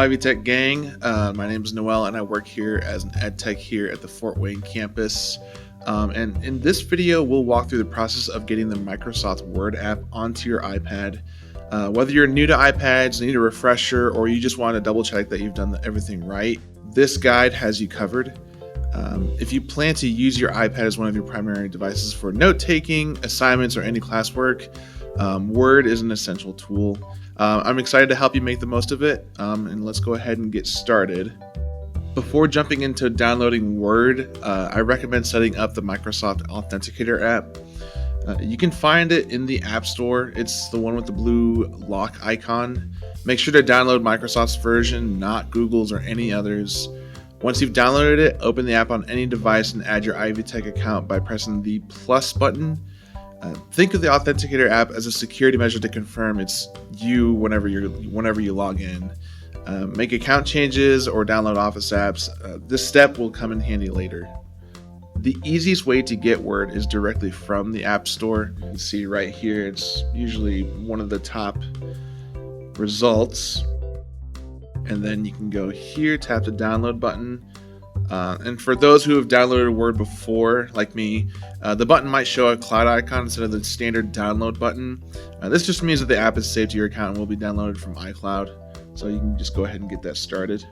Ivy Tech gang? My name is Noel and I work here as an ed tech here at the Fort Wayne campus. And in this video, we'll walk through the process of getting the Microsoft Word app onto your iPad. Whether you're new to iPads, need a refresher, or you just want to double check that you've done everything right, this guide has you covered. If you plan to use your iPad as one of your primary devices for note-taking, assignments, or any classwork, Word is an essential tool. I'm excited to help you make the most of it, and let's go ahead and get started. Before jumping into downloading Word, I recommend setting up the Microsoft Authenticator app. You can find it in the App Store. It's the one with the blue lock icon. Make sure to download Microsoft's version, not Google's or any others. Once you've downloaded it, open the app on any device and add your Ivy Tech account by pressing the plus button. Think of the Authenticator app as a security measure to confirm it's you whenever you log in. Make account changes or download Office apps. This step will come in handy later. The easiest way to get Word is directly from the App Store. You can see right here, it's usually one of the top results. And then you can go here, tap the download button. And for those who have downloaded Word before, like me, the button might show a cloud icon instead of the standard download button. This just means that the app is saved to your account and will be downloaded from iCloud. So you can just go ahead and get that started.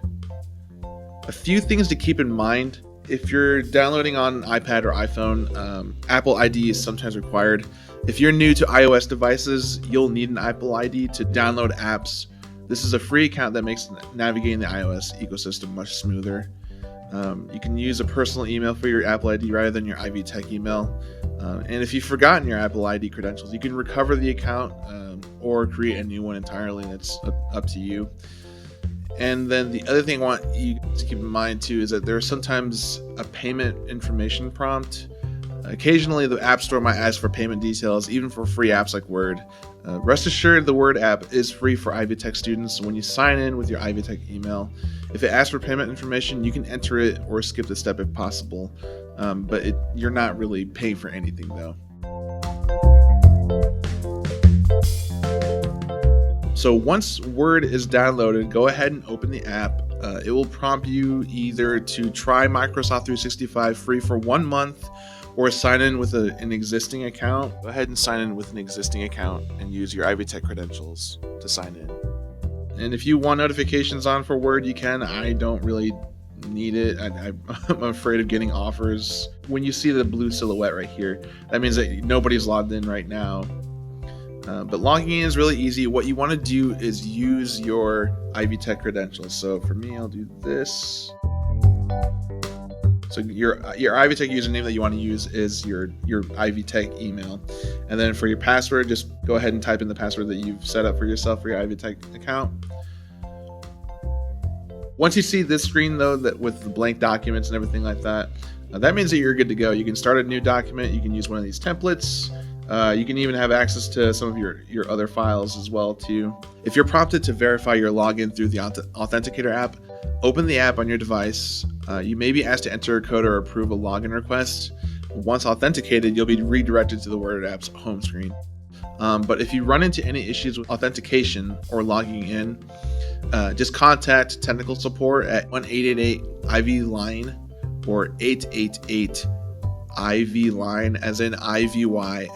A few things to keep in mind. If you're downloading on iPad or iPhone, Apple ID is sometimes required. If you're new to iOS devices, you'll need an Apple ID to download apps. This is a free account that makes navigating the iOS ecosystem much smoother. You can use a personal email for your Apple ID rather than your Ivy Tech email. And if you've forgotten your Apple ID credentials, you can recover the account or create a new one entirely. That's up to you. And then the other thing I want you to keep in mind too is that there's sometimes a payment information prompt. Occasionally the App Store might ask for payment details, even for free apps like Word. Rest assured the Word app is free for Ivy Tech students. When you sign in with your Ivy Tech email, if it asks for payment information, you can enter it or skip the step if possible. But you're not really paying for anything though. So once Word is downloaded, go ahead and open the app. It will prompt you either to try Microsoft 365 free for 1 month or sign in with an existing account. Go ahead and sign in with an existing account and use your Ivy Tech credentials to sign in. And if you want notifications on for Word, you can. I don't really need it. I'm afraid of getting offers. When you see the blue silhouette right here, that means that nobody's logged in right now. But logging in is really easy. What you want to do is use your Ivy Tech credentials. So for me, I'll do this. So your Ivy Tech username that you want to use is your Ivy Tech email. And then for your password, just go ahead and type in the password that you've set up for yourself for your Ivy Tech account. Once you see this screen though, that with the blank documents and everything like that, that means that you're good to go. You can start a new document. You can use one of these templates. You can even have access to some of your other files as well too. If you're prompted to verify your login through the Authenticator app, open the app on your device. You may be asked to enter a code or approve a login request. Once authenticated, you'll be redirected to the Word app's home screen. But if you run into any issues with authentication or logging in, just contact technical support at 1-888-IVY-LINE or 888-IVY-LINE, as in IVYLINE.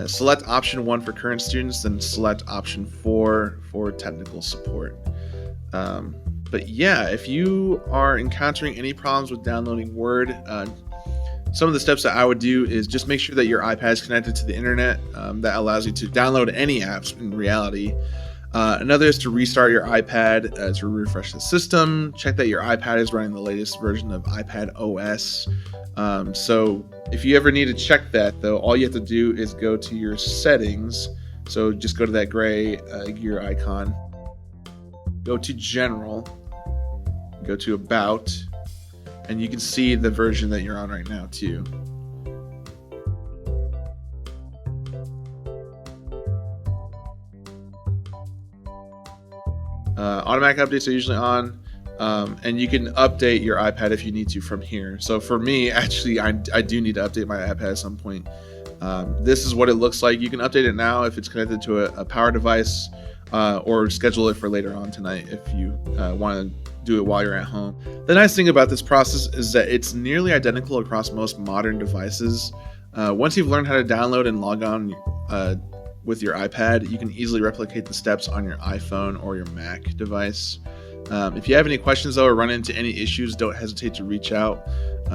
Select option 1 for current students, then select option 4 for technical support. But yeah, if you are encountering any problems with downloading Word, some of the steps that I would do is just make sure that your iPad is connected to the internet. That allows you to download any apps in reality. Another is to restart your iPad to refresh the system. Check that your iPad is running the latest version of iPad OS. So if you ever need to check that though, all you have to do is go to your settings. So just go to that gray gear icon, go to General, go to About, and you can see the version that you're on right now too. Automatic updates are usually on, and you can update your iPad if you need to from here. So for me, actually, I do need to update my iPad at some point. This is what it looks like. You can update it now if it's connected to a power device. or schedule it for later on tonight if you want to do it while you're at home. The nice thing about this process is that it's nearly identical across most modern devices. Once you've learned how to download and log on with your iPad, you can easily replicate the steps on your iPhone or your Mac device. If you have any questions though, or run into any issues, don't hesitate to reach out.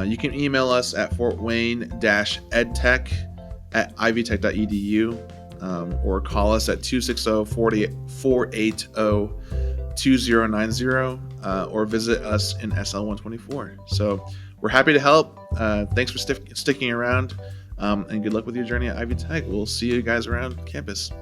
You can email us at fortwayne-edtech@ivtech.edu, or call us at 260-480-2090, or visit us in SL124. So we're happy to help. Thanks for sticking around, and good luck with your journey at Ivy Tech. We'll see you guys around campus.